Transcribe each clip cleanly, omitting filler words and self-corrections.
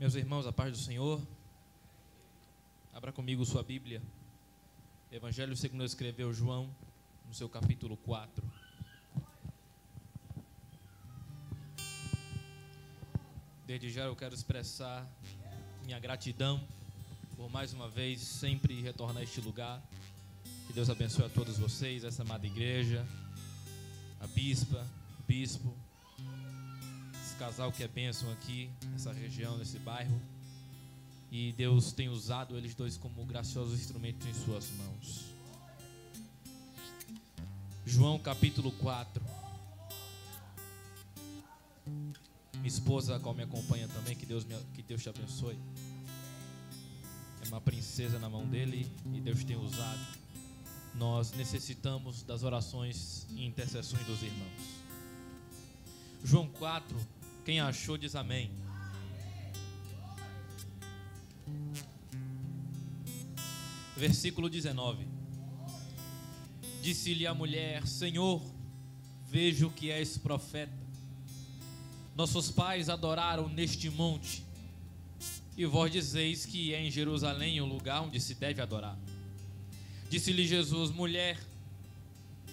Meus irmãos, a paz do Senhor. Abra comigo sua Bíblia. Evangelho segundo escreveu João, no seu capítulo 4. Desde já eu quero expressar minha gratidão por mais uma vez sempre retornar a este lugar. Que Deus abençoe a todos vocês, essa amada igreja, a bispa, o bispo, esse casal que é bênção aqui, nessa região, nesse bairro. E Deus tem usado eles dois como graciosos instrumentos em suas mãos. João capítulo 4. Minha esposa, a qual me acompanha também, que Deus te abençoe. É uma princesa na mão dele e Deus tem usado. Nós necessitamos das orações e intercessões dos irmãos. João 4, quem achou diz amém. Versículo 19. Disse-lhe a mulher: Senhor, vejo que és profeta. Nossos pais adoraram neste monte, e vós dizeis que é em Jerusalém o lugar onde se deve adorar. Disse-lhe Jesus: mulher,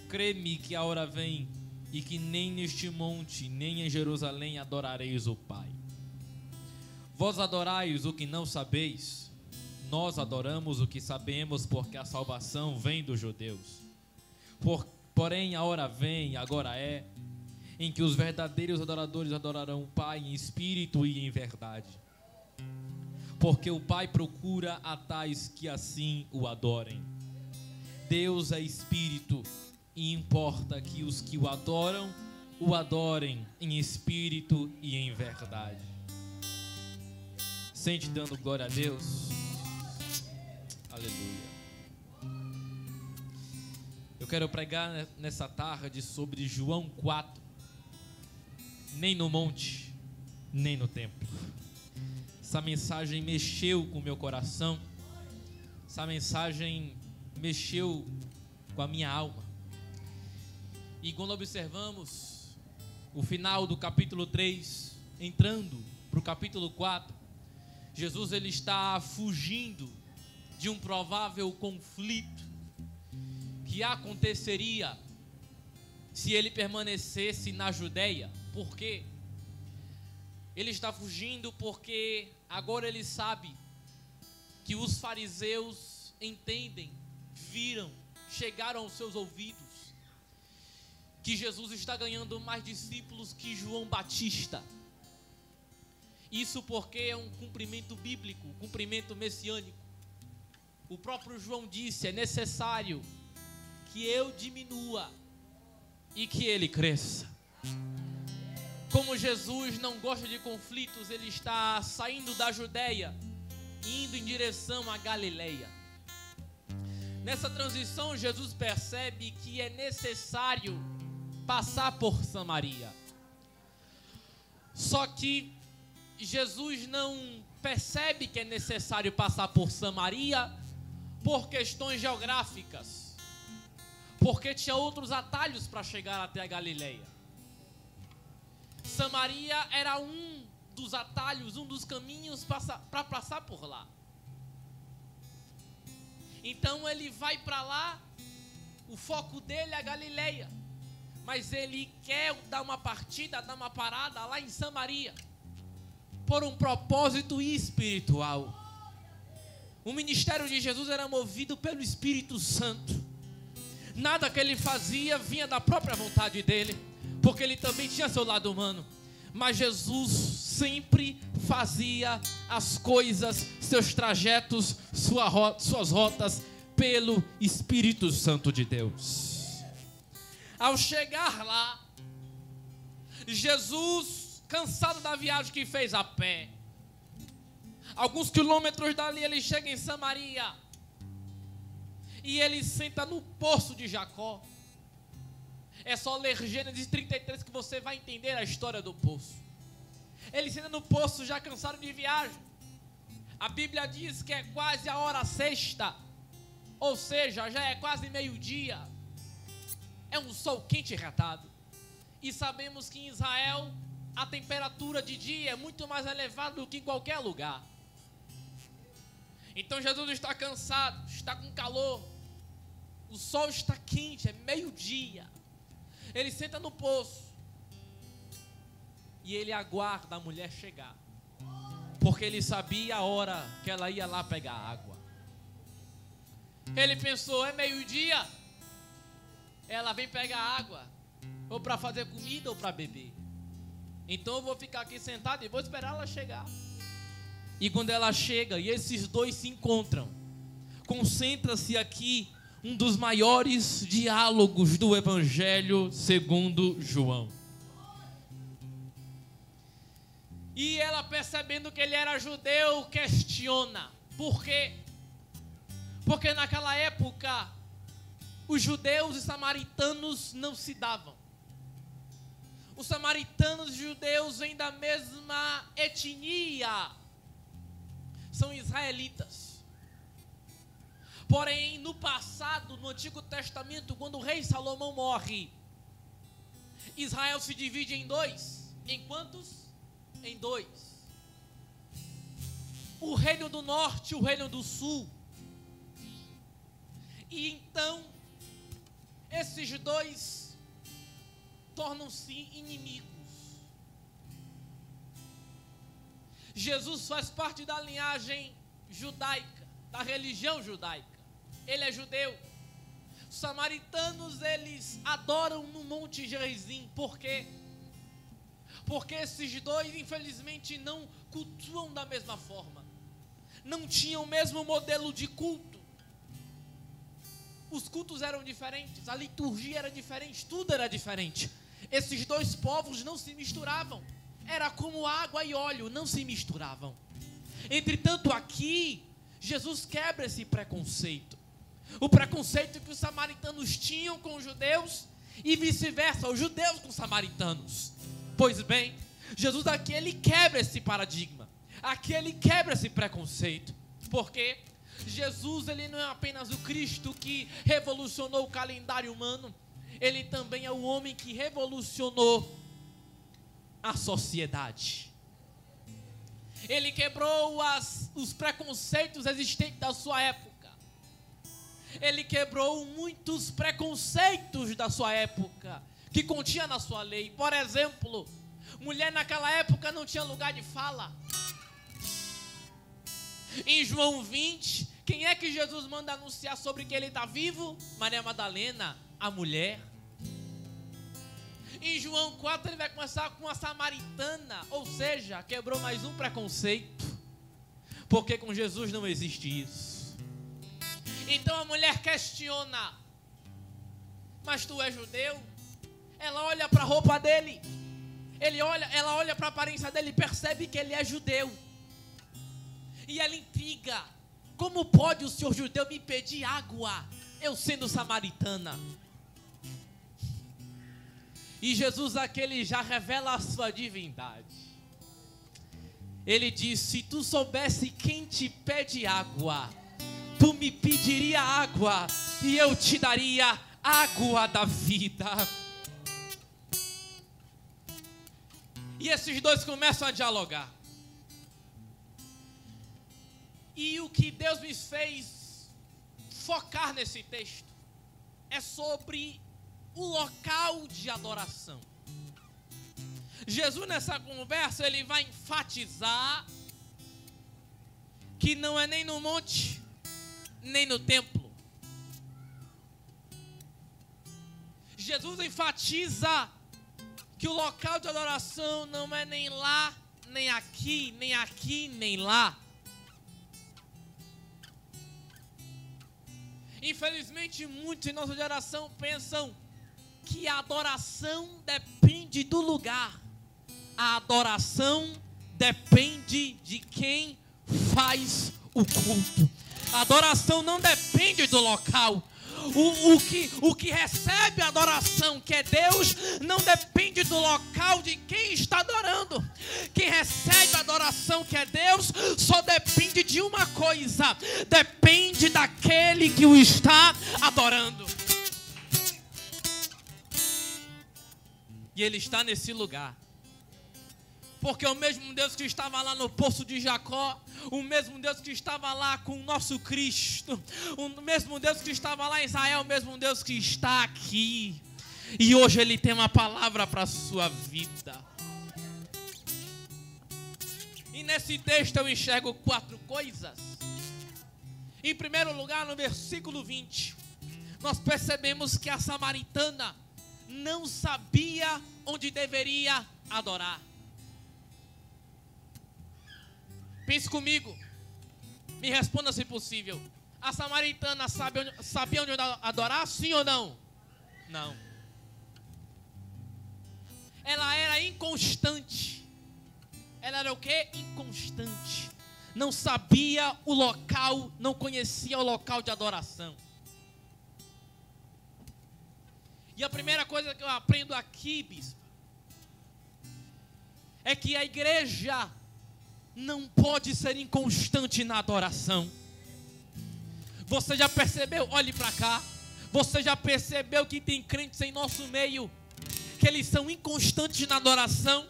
crê-me que a hora vem, e que nem neste monte, nem em Jerusalém adorareis o Pai. Vós adorais o que não sabeis, nós adoramos o que sabemos, porque a salvação vem dos judeus. Porém a hora vem, agora é, em que os verdadeiros adoradores adorarão o Pai em espírito e em verdade. Porque o Pai procura a tais que assim o adorem. Deus é espírito, e importa que os que o adorem em espírito e em verdade. Sente dando glória a Deus. Aleluia. Eu quero pregar nessa tarde sobre João 4. Nem no monte, nem no templo. Essa mensagem mexeu com o meu coração. Essa mensagem mexeu com a minha alma. E quando observamos o final do capítulo 3, entrando para o capítulo 4, Jesus ele está fugindo de um provável conflito que aconteceria se ele permanecesse na Judeia. Por quê? Ele está fugindo porque agora ele sabe que os fariseus entendem, viram, chegaram aos seus ouvidos, que Jesus está ganhando mais discípulos que João Batista. Isso porque é um cumprimento bíblico, um cumprimento messiânico. O próprio João disse: é necessário que eu diminua e que ele cresça. Como Jesus não gosta de conflitos, ele está saindo da Judeia, indo em direção à Galileia. Nessa transição, Jesus percebe que é necessário passar por Samaria. Só que Jesus não percebe que é necessário passar por Samaria por questões geográficas, porque tinha outros atalhos para chegar até a Galileia. Samaria era um dos atalhos, um dos caminhos para passar por lá. Então ele vai para lá, o foco dele é a Galileia, mas ele quer dar uma partida, dar uma parada lá em Samaria, por um propósito espiritual. O ministério de Jesus era movido pelo Espírito Santo. Nada que ele fazia vinha da própria vontade dele, porque ele também tinha seu lado humano. Mas Jesus sempre fazia as coisas, seus trajetos, suas rotas, pelo Espírito Santo de Deus. Ao chegar lá, Jesus, cansado da viagem que fez a pé, alguns quilômetros dali ele chega em Samaria, e ele senta no poço de Jacó. É só ler Gênesis 33 que você vai entender a história do poço. Ele senta no poço já cansado de viagem. A Bíblia diz que é quase a hora sexta, ou seja, já é quase meio-dia. É um sol quente e retado. E sabemos que em Israel a temperatura de dia é muito mais elevada do que em qualquer lugar. Então Jesus está cansado, está com calor, o sol está quente, é meio-dia. Ele senta no poço e ele aguarda a mulher chegar, porque ele sabia a hora que ela ia lá pegar água. Ele pensou, é meio-dia, ela vem pegar água, ou para fazer comida ou para beber. Então eu vou ficar aqui sentado e vou esperar ela chegar. E quando ela chega e esses dois se encontram, concentra-se aqui um dos maiores diálogos do Evangelho segundo João. E ela, percebendo que ele era judeu, questiona. Por quê? Porque naquela época os judeus e samaritanos não se davam. Os samaritanos e judeus vêm da mesma etnia, são israelitas. Porém, no passado, no Antigo Testamento, quando o rei Salomão morre, Israel se divide em dois. Em quantos? Em dois. O reino do norte e o reino do sul. E então, esses dois tornam-se inimigos. Jesus faz parte da linhagem judaica, da religião judaica. Ele é judeu. Os samaritanos, eles adoram no Monte Gerizim. Por quê? Porque esses dois, infelizmente, não cultuam da mesma forma. Não tinham o mesmo modelo de culto. Os cultos eram diferentes, a liturgia era diferente, tudo era diferente. Esses dois povos não se misturavam. Era como água e óleo, não se misturavam. Entretanto, aqui, Jesus quebra esse preconceito. O preconceito que os samaritanos tinham com os judeus e vice-versa, os judeus com os samaritanos. Pois bem, Jesus aqui, ele quebra esse paradigma. Aqui ele quebra esse preconceito. Por quê? Jesus, ele não é apenas o Cristo que revolucionou o calendário humano. Ele também é o homem que revolucionou a sociedade. Ele quebrou os preconceitos existentes da sua época. Ele quebrou muitos preconceitos da sua época, que continha na sua lei. Por exemplo, mulher naquela época não tinha lugar de fala. Em João 20, quem é que Jesus manda anunciar sobre que ele está vivo? Maria Madalena, a mulher. Em João 4 ele vai começar com a samaritana, ou seja, quebrou mais um preconceito, porque com Jesus não existe isso. Então a mulher questiona, mas tu és judeu? Ela olha para a roupa dele, ela olha para a aparência dele e percebe que ele é judeu. E ela intriga, como pode o senhor judeu me pedir água, eu sendo samaritana? E Jesus aquele já revela a sua divindade. Ele diz, se tu soubesse quem te pede água, tu me pediria água e eu te daria água da vida. E esses dois começam a dialogar. E o que Deus me fez focar nesse texto é sobre o local de adoração. Jesus nessa conversa, ele vai enfatizar que não é nem no monte, nem no templo. Jesus enfatiza que o local de adoração não é nem lá, nem aqui, nem aqui, nem lá. Infelizmente, muitos em nossa geração pensam que a adoração depende do lugar. A adoração depende de quem faz o culto. A adoração não depende do local. O que recebe a adoração, que é Deus, não depende do local de quem está adorando. Quem recebe a adoração, que é Deus, só depende de uma coisa: depende daquele que o está adorando. E ele está nesse lugar. Porque o mesmo Deus que estava lá no poço de Jacó, o mesmo Deus que estava lá com o nosso Cristo, o mesmo Deus que estava lá em Israel, o mesmo Deus que está aqui. E hoje Ele tem uma palavra para a sua vida. E nesse texto eu enxergo 4 coisas. Em primeiro lugar, no versículo 20, nós percebemos que a samaritana não sabia onde deveria adorar. Pense comigo, me responda se possível. A samaritana sabia onde adorar, sim ou não? Não. Ela era inconstante. Ela era o quê? Inconstante. Não sabia o local, não conhecia o local de adoração. E a primeira coisa que eu aprendo aqui, bispo, é que a igreja não pode ser inconstante na adoração. Você já percebeu? Olhe para cá. Você já percebeu que tem crentes em nosso meio que eles são inconstantes na adoração?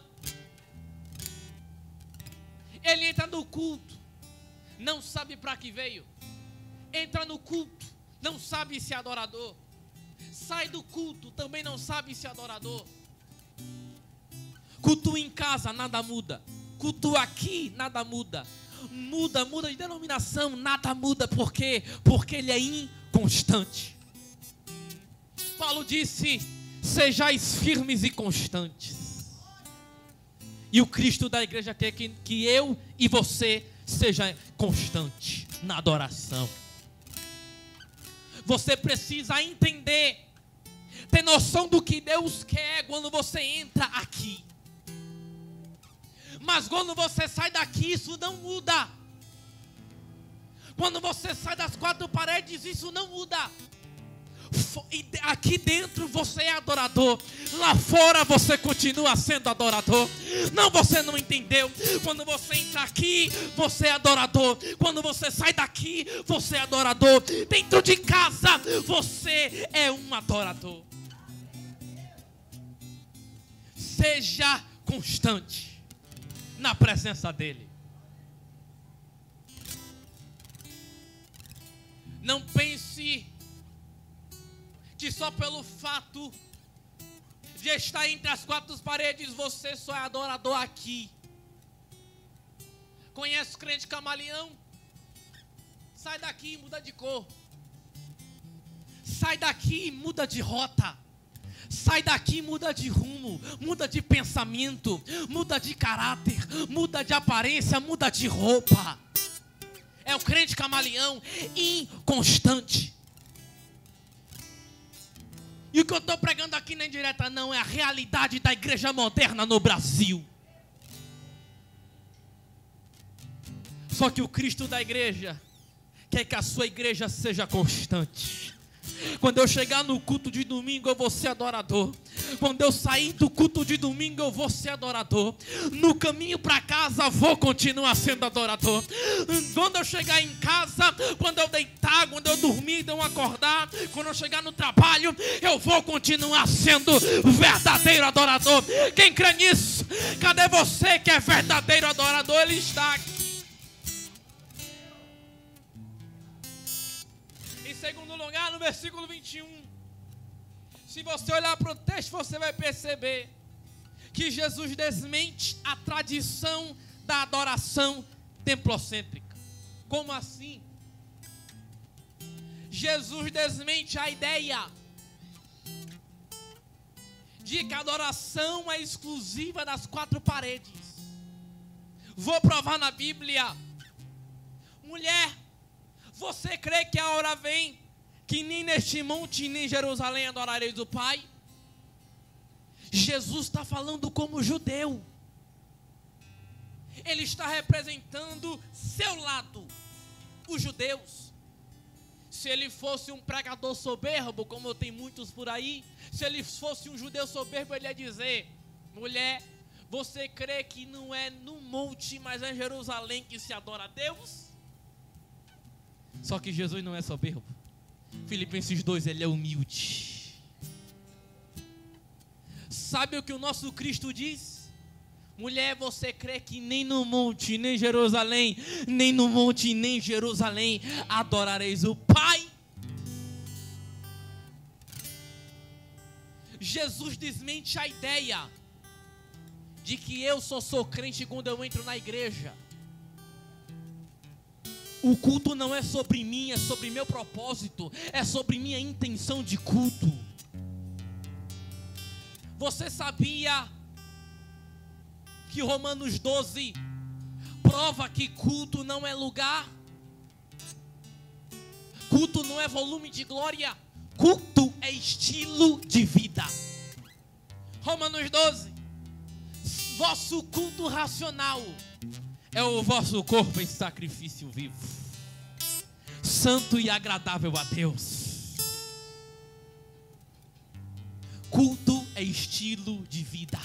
Ele entra no culto, não sabe para que veio. Entra no culto, não sabe se é adorador. Sai do culto, também não sabe se é adorador. Culto em casa, nada muda. Culto aqui, nada muda. Muda de denominação, nada muda. Por quê? Porque ele é inconstante. Paulo disse: sejais firmes e constantes. E o Cristo da igreja quer que eu e você seja constante na adoração. Você precisa entender, ter noção do que Deus quer quando você entra aqui. Mas quando você sai daqui, isso não muda. Quando você sai das 4 paredes, isso não muda. Aqui dentro você é adorador, lá fora você continua sendo adorador. Não, você não entendeu. Quando você entra aqui, você é adorador. Quando você sai daqui, você é adorador. Dentro de casa, você é um adorador. Seja constante na presença dele. Não pense que só pelo fato de estar entre as 4 paredes, você só é adorador aqui. Conhece o crente camaleão? Sai daqui e muda de cor. Sai daqui e muda de rota. Sai daqui e muda de rumo. Muda de pensamento. Muda de caráter. Muda de aparência. Muda de roupa. É o crente camaleão inconstante. E o que eu estou pregando aqui na indireta não é a realidade da igreja moderna no Brasil. Só que o Cristo da igreja quer que a sua igreja seja constante. Quando eu chegar no culto de domingo, eu vou ser adorador. Quando eu sair do culto de domingo, eu vou ser adorador. No caminho para casa, vou continuar sendo adorador. Quando eu chegar em casa, quando eu deitar, quando eu dormir, quando eu acordar, quando eu chegar no trabalho, eu vou continuar sendo verdadeiro adorador. Quem crê nisso? Cadê você que é verdadeiro adorador? Ele está aqui. Em segundo lugar, no versículo 21, se você olhar para o texto, você vai perceber que Jesus desmente a tradição da adoração templocêntrica. Como assim? Jesus desmente a ideia de que a adoração é exclusiva das 4 paredes. Vou provar na Bíblia. Mulher, você crê que a hora vem que nem neste monte, nem em Jerusalém adorareis o Pai? Jesus está falando como judeu. Ele está representando seu lado, os judeus. Se ele fosse um pregador soberbo, como tem muitos por aí, se ele fosse um judeu soberbo, ele ia dizer: mulher, você crê que não é no monte, mas é em Jerusalém que se adora a Deus? Só que Jesus não é soberbo. Filipenses 2, ele é humilde. Sabe o que o nosso Cristo diz? Mulher, você crê que nem no monte, nem em Jerusalém, nem no monte, nem em Jerusalém, adorareis o Pai? Jesus desmente a ideia de que eu só sou crente quando eu entro na igreja. O culto não é sobre mim, é sobre meu propósito, é sobre minha intenção de culto. Você sabia que Romanos 12 prova que culto não é lugar? Culto não é volume de glória, culto é estilo de vida. Romanos 12: vosso culto racional é o vosso corpo em sacrifício vivo, santo e agradável a Deus. Culto é estilo de vida.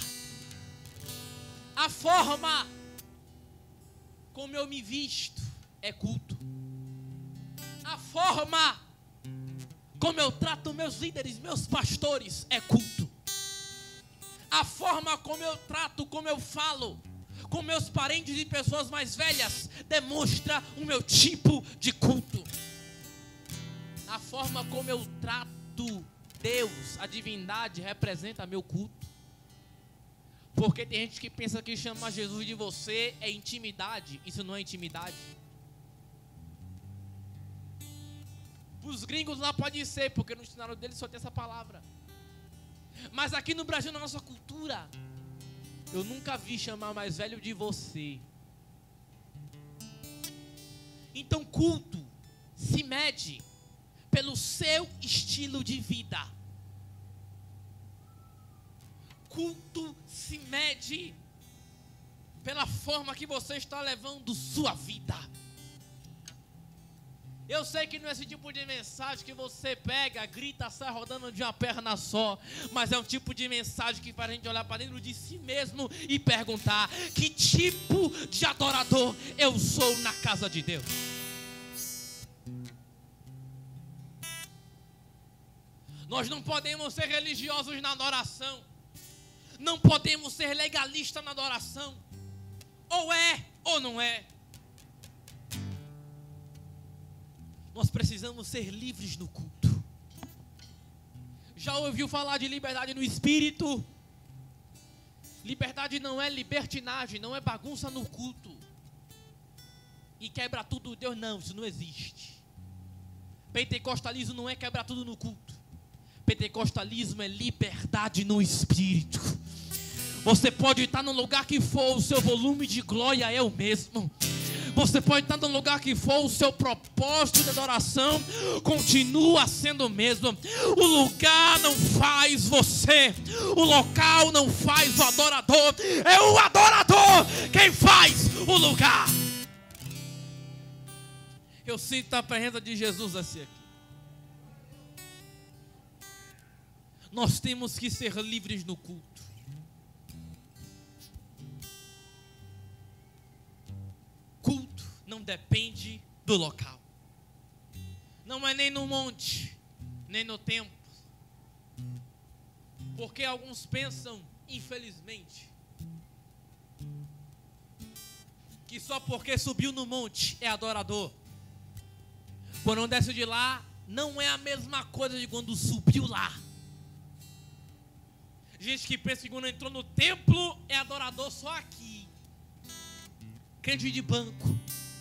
A forma como eu me visto é culto. A forma como eu trato meus líderes, meus pastores, é culto. A forma como eu trato, como eu falo com meus parentes e pessoas mais velhas, demonstra o meu tipo de culto. A forma como eu trato Deus, a divindade, representa meu culto. Porque tem gente que pensa que chamar Jesus de você é intimidade. Isso não é intimidade. Os gringos lá pode ser, porque no dicionário deles só tem essa palavra. Mas aqui no Brasil, na nossa cultura, eu nunca vi chamar mais velho de você. Então culto se mede pelo seu estilo de vida. Culto se mede pela forma que você está levando sua vida. Eu sei que não é esse tipo de mensagem que você pega, grita, sai rodando de uma perna só. Mas é um tipo de mensagem que faz a gente olhar para dentro de si mesmo e perguntar: que tipo de adorador eu sou na casa de Deus? Nós não podemos ser religiosos na adoração. Não podemos ser legalistas na adoração. Ou é ou não é. Nós precisamos ser livres no culto. Já ouviu falar de liberdade no espírito? Liberdade não é libertinagem, não é bagunça no culto e quebra tudo Deus, não, isso não existe. Pentecostalismo não é quebrar tudo no culto. Pentecostalismo é liberdade no espírito. Você pode estar no lugar que for, o seu volume de glória é o mesmo. Você pode estar no lugar que for, o seu propósito de adoração continua sendo o mesmo. O lugar não faz você, o local não faz o adorador, é o adorador quem faz o lugar. Eu sinto a presença de Jesus assim aqui. Nós temos que ser livres no culto. Culto não depende do local. Não é nem no monte, nem no templo. Porque alguns pensam, infelizmente, que só porque subiu no monte é adorador. Quando desce de lá, não é a mesma coisa de quando subiu lá. Gente que pensa que quando entrou no templo é adorador só aqui. Crente de banco.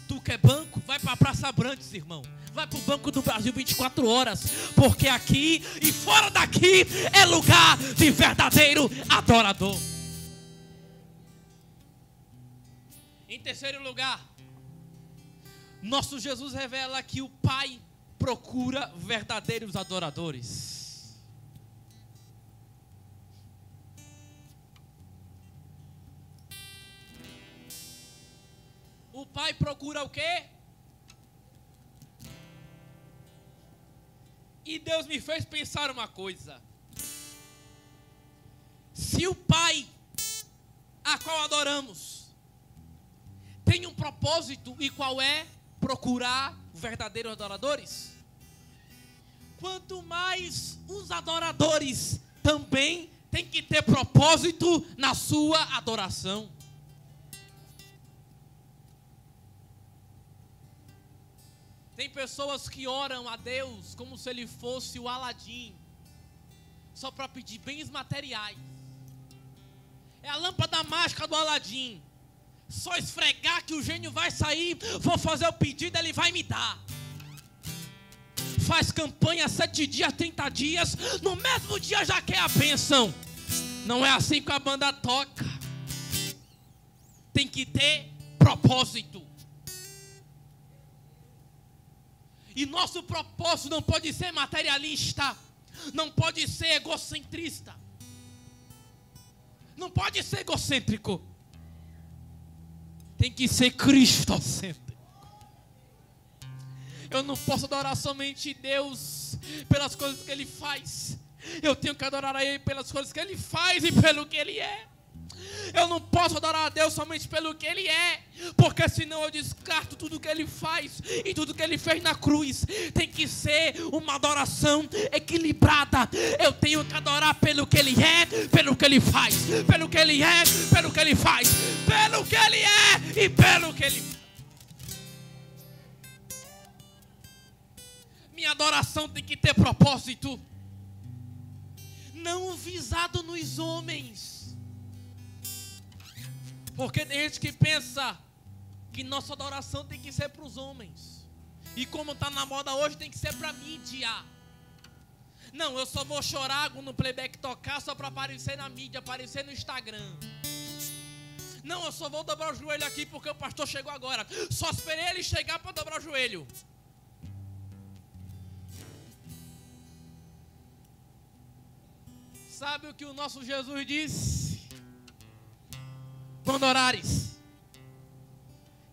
Tu quer banco? Vai para a Praça Brandes, irmão. Vai para o Banco do Brasil 24 horas. Porque aqui e fora daqui é lugar de verdadeiro adorador. Em terceiro lugar, nosso Jesus revela que o Pai procura verdadeiros adoradores. O Pai procura o quê? E Deus me fez pensar uma coisa. Se o Pai a qual adoramos tem um propósito, e qual é? Procurar verdadeiros adoradores. Quanto mais os adoradores também têm que ter propósito na sua adoração. Tem pessoas que oram a Deus como se Ele fosse o Aladim, só para pedir bens materiais. É a lâmpada mágica do Aladim. Só esfregar que o gênio vai sair, vou fazer o pedido, ele vai me dar. Faz campanha 7 dias, 30 dias, no mesmo dia já quer a bênção. Não é assim que a banda toca. Tem que ter propósito. E nosso propósito não pode ser materialista, não pode ser egocentrista, não pode ser egocêntrico. Tem que ser cristocêntrico. Eu não posso adorar somente Deus pelas coisas que Ele faz. Eu tenho que adorar a Ele pelas coisas que Ele faz e pelo que Ele é. Eu não posso adorar a Deus somente pelo que Ele é, porque senão eu descarto tudo que Ele faz e tudo que Ele fez na cruz. Tem que ser uma adoração equilibrada. Eu tenho que adorar pelo que Ele é, pelo que Ele faz, pelo que Ele é, pelo que Ele faz, pelo que Ele é e pelo que Ele faz. Minha adoração tem que ter propósito, não visado nos homens. Porque tem gente que pensa que nossa adoração tem que ser para os homens. E como está na moda hoje, tem que ser para a mídia. Não, eu só vou chorar quando o playback tocar só para aparecer na mídia, aparecer no Instagram. Não, eu só vou dobrar o joelho aqui porque o pastor chegou agora. Só esperei ele chegar para dobrar o joelho. Sabe o que o nosso Jesus disse? Quando orares,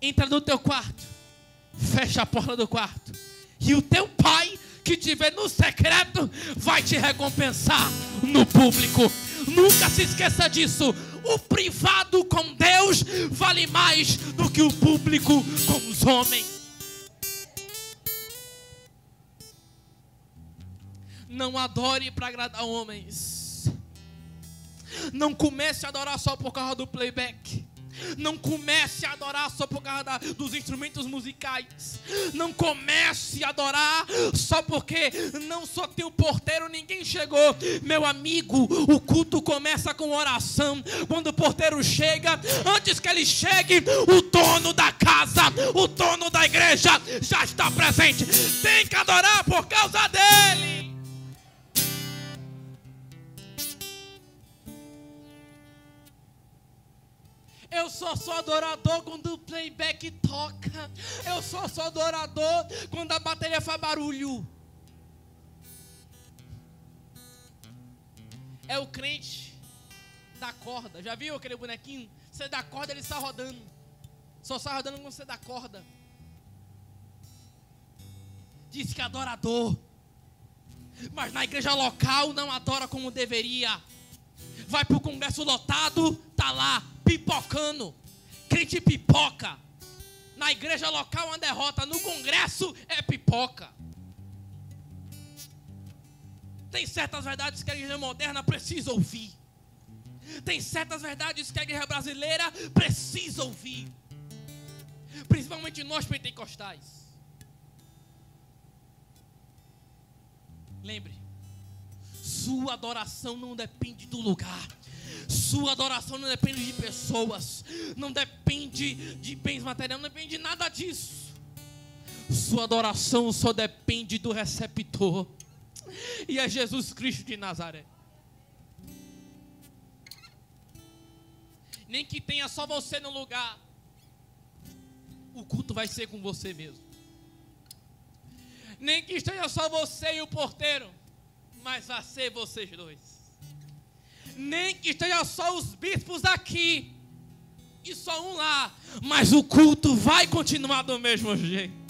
entra no teu quarto, fecha a porta do quarto, e o teu pai que te vê no secreto vai te recompensar no público. Nunca se esqueça disso. O privado com Deus vale mais do que o público com os homens. Não adore para agradar homens. Não comece a adorar só por causa do playback. Não comece a adorar só por causa dos instrumentos musicais. Não comece a adorar só porque não só tem o porteiro, ninguém chegou. Meu amigo, o culto começa com oração. Quando o porteiro chega, antes que ele chegue, o dono da casa, o dono da igreja já está presente. Tem que adorar por causa dele. Eu sou só adorador quando o playback toca. Eu sou só adorador quando a bateria faz barulho. É o crente da corda. Já viu aquele bonequinho? Você dá corda, ele está rodando. Só está rodando quando você dá corda. Diz que é adorador, mas na igreja local não adora como deveria. Vai para o congresso lotado, tá lá pipocando. Crente pipoca. Na igreja local uma derrota, no congresso é pipoca. Tem certas verdades que a igreja moderna precisa ouvir. Tem certas verdades que a igreja brasileira precisa ouvir. Principalmente nós pentecostais. Lembre, sua adoração não depende do lugar. Sua adoração não depende de pessoas. Não depende de bens materiais. Não depende de nada disso. Sua adoração só depende do receptor. E é Jesus Cristo de Nazaré. Nem que tenha só você no lugar, o culto vai ser com você mesmo. Nem que esteja só você e o porteiro, mas vai ser vocês dois. Nem que esteja só os bispos aqui e só um lá, mas o culto vai continuar do mesmo jeito.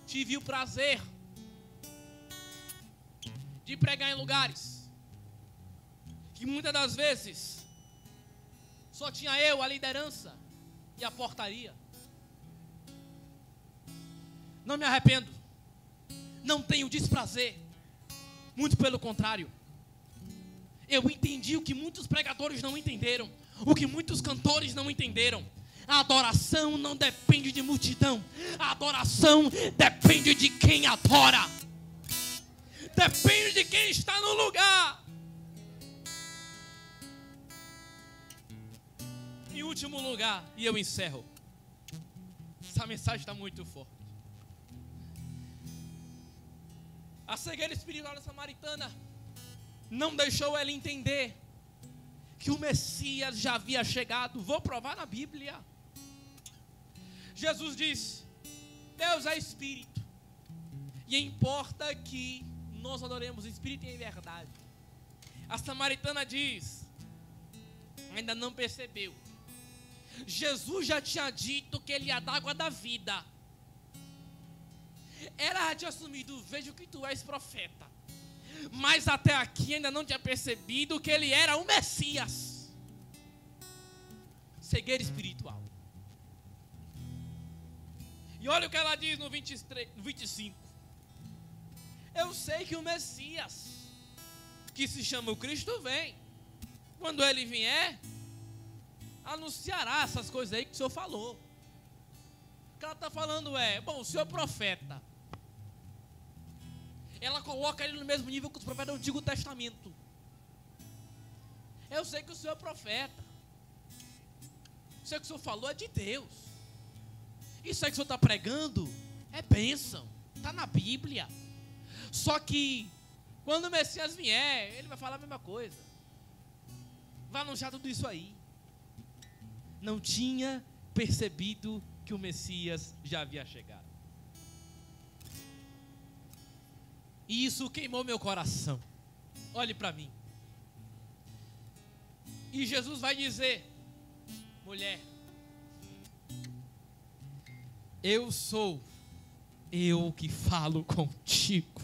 Tive o prazer de pregar em lugares que muitas das vezes só tinha eu, a liderança e a portaria. Não me arrependo, não tenho desprazer, muito pelo contrário. Eu entendi o que muitos pregadores não entenderam, o que muitos cantores não entenderam. A adoração não depende de multidão. A adoração depende de quem adora. Depende de quem está no lugar. Em último lugar, e eu encerro. Essa mensagem está muito forte. A cegueira espiritual da samaritana não deixou ela entender que o Messias já havia chegado. Vou provar na Bíblia. Jesus disse: Deus é Espírito, e importa que nós adoremos o Espírito em verdade. A samaritana diz: ainda não percebeu. Jesus já tinha dito que ele ia dar água da vida. Ela já tinha assumido: vejo que tu és profeta. Mas até aqui ainda não tinha percebido que ele era o Messias. Cegueira espiritual. E olha o que ela diz no 25. Eu sei que o Messias, que se chama o Cristo, vem. Quando ele vier, anunciará essas coisas aí que o Senhor falou. O que ela está falando é: bom, o Senhor é profeta. Ela coloca ele no mesmo nível que os profetas do Antigo Testamento. Eu sei que o Senhor é profeta. Isso aí que o Senhor falou é de Deus. Isso aí que o Senhor está pregando é bênção. Está na Bíblia. Só que quando o Messias vier, ele vai falar a mesma coisa. Vai anunciar tudo isso aí. Não tinha percebido que o Messias já havia chegado. E isso queimou meu coração. Olhe para mim. E Jesus vai dizer: mulher, eu sou eu que falo contigo.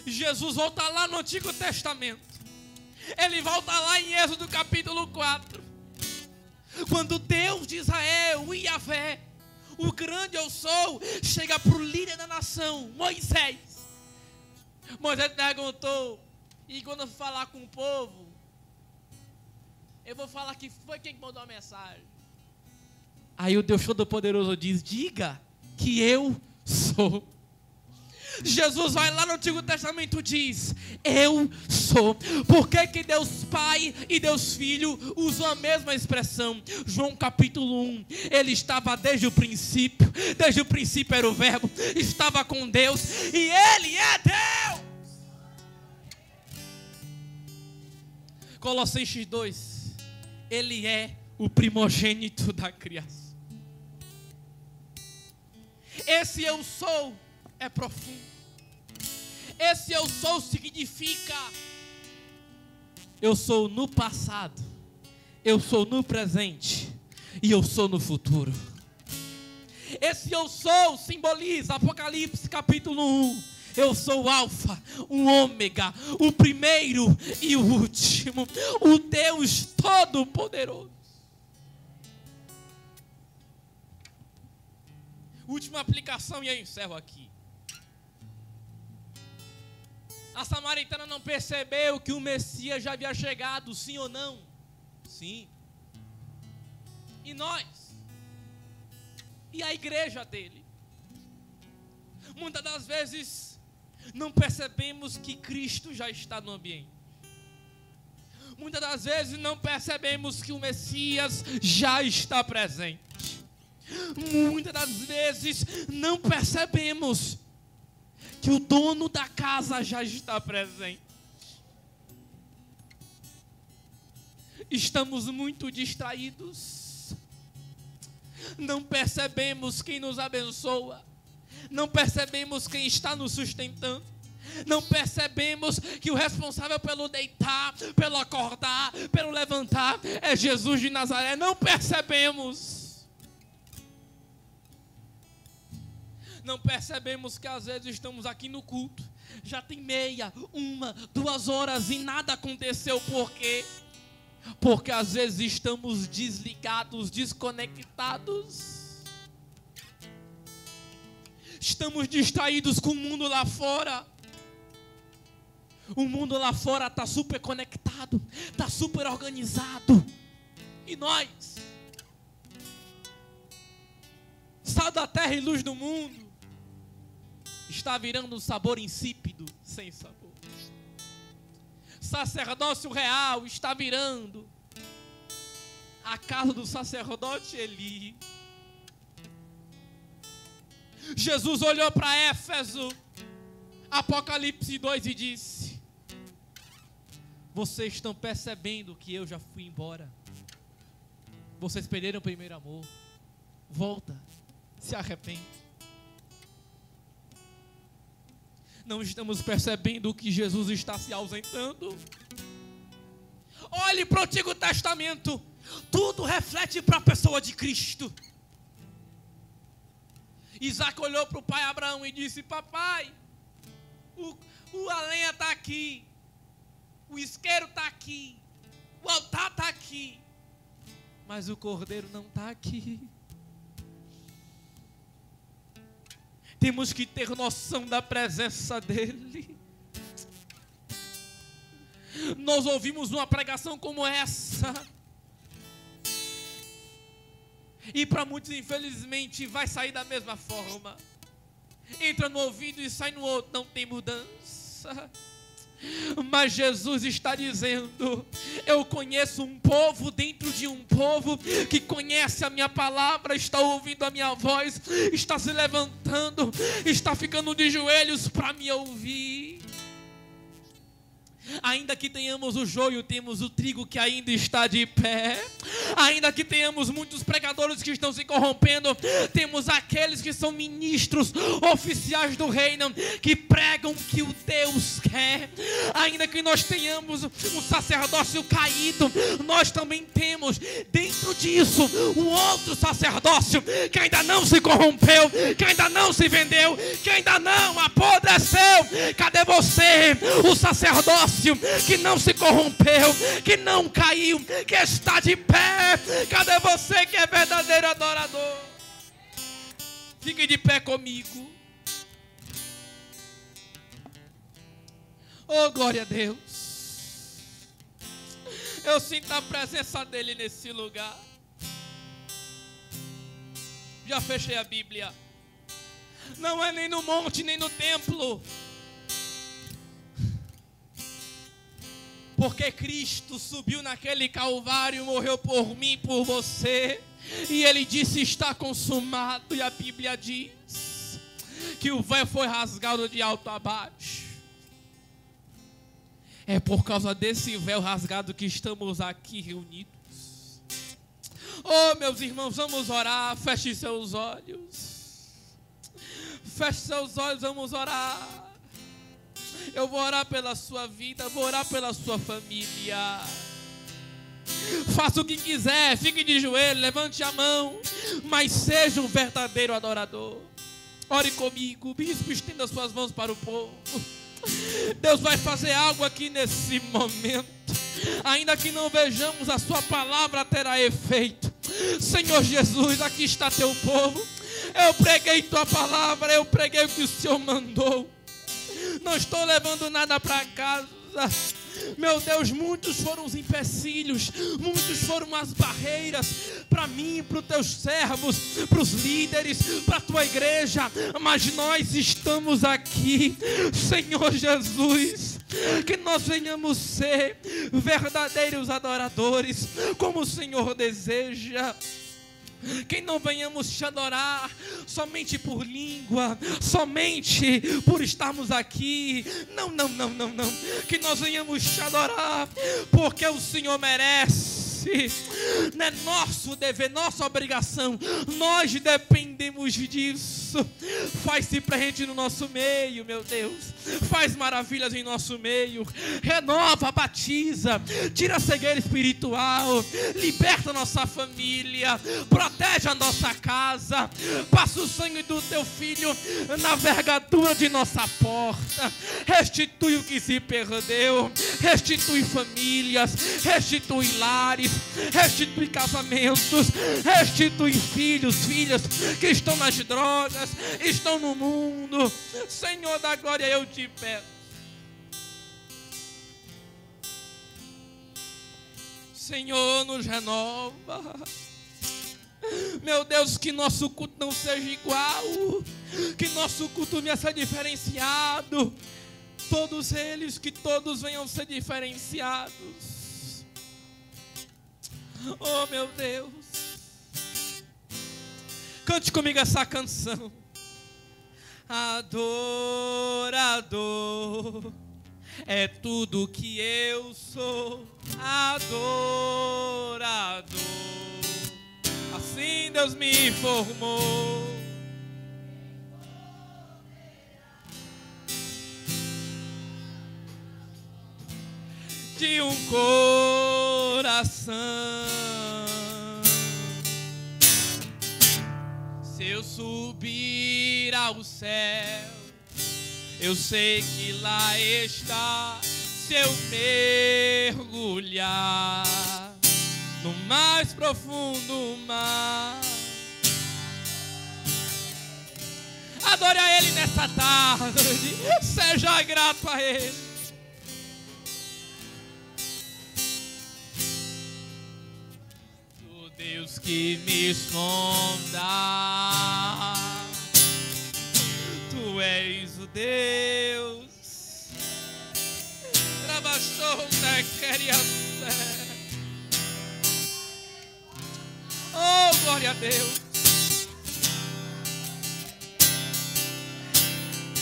Jesus volta lá no Antigo Testamento. Ele volta lá em Êxodo capítulo 4. Quando Deus de Israel, o Yahvé, o grande eu sou, chega para o líder da nação, Moisés. Moisés perguntou: e quando eu falar com o povo, eu vou falar que foi quem mandou a mensagem. Aí o Deus Todo-Poderoso diz: diga que eu sou. Jesus vai lá no Antigo Testamento e diz: eu sou. Por que Deus Pai e Deus Filho usam a mesma expressão? João capítulo 1. Ele estava desde o princípio. Desde o princípio era o verbo. Estava com Deus. E Ele é Deus. Colossenses 2. Ele é o primogênito da criação. Esse eu sou é profundo. Esse eu sou significa: eu sou no passado, eu sou no presente e eu sou no futuro. Esse eu sou simboliza Apocalipse capítulo 1. Eu sou o Alfa, o Ômega, o primeiro e o último, o Deus Todo-Poderoso. Última aplicação e eu encerro aqui. A samaritana não percebeu que o Messias já havia chegado, sim ou não? Sim. E nós? E a igreja dele? Muitas das vezes não percebemos que Cristo já está no ambiente. Muitas das vezes não percebemos que o Messias já está presente. Muitas das vezes não percebemos que o dono da casa já está presente. Estamos muito distraídos. Não percebemos quem nos abençoa. Não percebemos quem está nos sustentando. Não percebemos que o responsável pelo deitar, pelo acordar, pelo levantar é Jesus de Nazaré. Não percebemos. Não percebemos que às vezes estamos aqui no culto, já tem 1, 2 horas e nada aconteceu. Por quê? Porque às vezes estamos desligados, desconectados. Estamos distraídos com o mundo lá fora. O mundo lá fora está super conectado, está super organizado. E nós, sal da terra e luz do mundo, está virando um sabor insípido, sem sabor. Sacerdócio real está virando a casa do sacerdote Eli. Jesus olhou para Éfeso, Apocalipse 2, e disse: vocês estão percebendo que eu já fui embora? Vocês perderam o primeiro amor. Volta, se arrepende. Não estamos percebendo que Jesus está se ausentando? Olhe para o Antigo Testamento, tudo reflete para a pessoa de Cristo. Isaac olhou para o pai Abraão e disse: papai, a lenha está aqui, o isqueiro está aqui, o altar está aqui, mas o cordeiro não está aqui. Temos que ter noção da presença dele. Nós ouvimos uma pregação como essa, e para muitos, infelizmente, vai sair da mesma forma. Entra no ouvido e sai no outro, não tem mudança. Mas Jesus está dizendo: eu conheço um povo dentro de um povo que conhece a minha palavra, está ouvindo a minha voz, está se levantando, está ficando de joelhos para me ouvir. Ainda que tenhamos o joio, temos o trigo que ainda está de pé. Ainda que tenhamos muitos pregadores que estão se corrompendo, temos aqueles que são ministros, oficiais do reino, que pregam o que o Deus quer. Ainda que nós tenhamos um sacerdócio caído, nós também temos dentro disso um outro sacerdócio que ainda não se corrompeu, que ainda não se vendeu, que ainda não apodreceu. Cadê você, o sacerdócio que não se corrompeu, que não caiu, que está de pé? Cadê você que é verdadeiro adorador? Fique de pé comigo. Oh, glória a Deus. Eu sinto a presença dele nesse lugar. Já fechei a Bíblia. Não é nem no monte, nem no templo, porque Cristo subiu naquele Calvário, morreu por mim e por você, e Ele disse: está consumado. E a Bíblia diz que o véu foi rasgado de alto a baixo. É por causa desse véu rasgado que estamos aqui reunidos. Oh, meus irmãos, vamos orar. Feche seus olhos. Feche seus olhos, vamos orar. Eu vou orar pela sua vida, vou orar pela sua família. Faça o que quiser, fique de joelho, levante a mão, mas seja um verdadeiro adorador. Ore comigo, bispo, estenda suas mãos para o povo. Deus vai fazer algo aqui nesse momento. Ainda que não vejamos, a sua palavra terá efeito. Senhor Jesus, aqui está teu povo. Eu preguei tua palavra, eu preguei o que o Senhor mandou. Não estou levando nada para casa. Meu Deus, muitos foram os empecilhos, muitos foram as barreiras para mim, para os teus servos, para os líderes, para a tua igreja, mas nós estamos aqui, Senhor Jesus, que nós venhamos ser verdadeiros adoradores, como o Senhor deseja. Que não venhamos te adorar somente por língua, somente por estarmos aqui. Não. Que nós venhamos te adorar porque o Senhor merece. Não é nosso dever, nossa obrigação. Nós dependemos disso. Faz-se presente no nosso meio, meu Deus. Faz maravilhas em nosso meio. Renova, batiza, tira a cegueira espiritual, liberta a nossa família, protege a nossa casa. Passa o sangue do teu filho na vergadura de nossa porta. Restitui o que se perdeu. Restitui famílias, restitui lares, restitui casamentos, restitui filhos, filhas que estão nas drogas, estão no mundo. Senhor da glória, eu te peço. Senhor, nos renova. Meu Deus, que nosso culto não seja igual, que nosso culto venha ser diferenciado. Todos eles, que todos venham ser diferenciados. Oh, meu Deus. Cante comigo essa canção. Adorador é tudo que eu sou. Adorador. Assim Deus me formou. De um coração. Se eu subir ao céu, eu sei que lá está. Se eu mergulhar no mais profundo mar, adore a Ele nessa tarde, seja grato a Ele. O Deus que me sonda, Tu és o Deus. Trabalhou na queria ser. Oh, glória a Deus.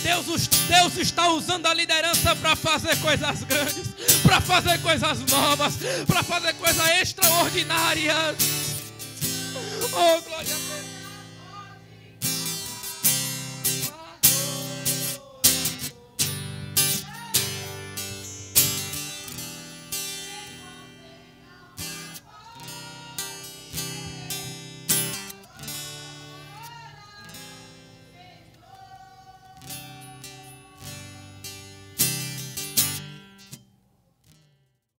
Deus está usando a liderança para fazer coisas grandes, para fazer coisas novas, para fazer coisas extraordinárias. Oh, glória a Deus.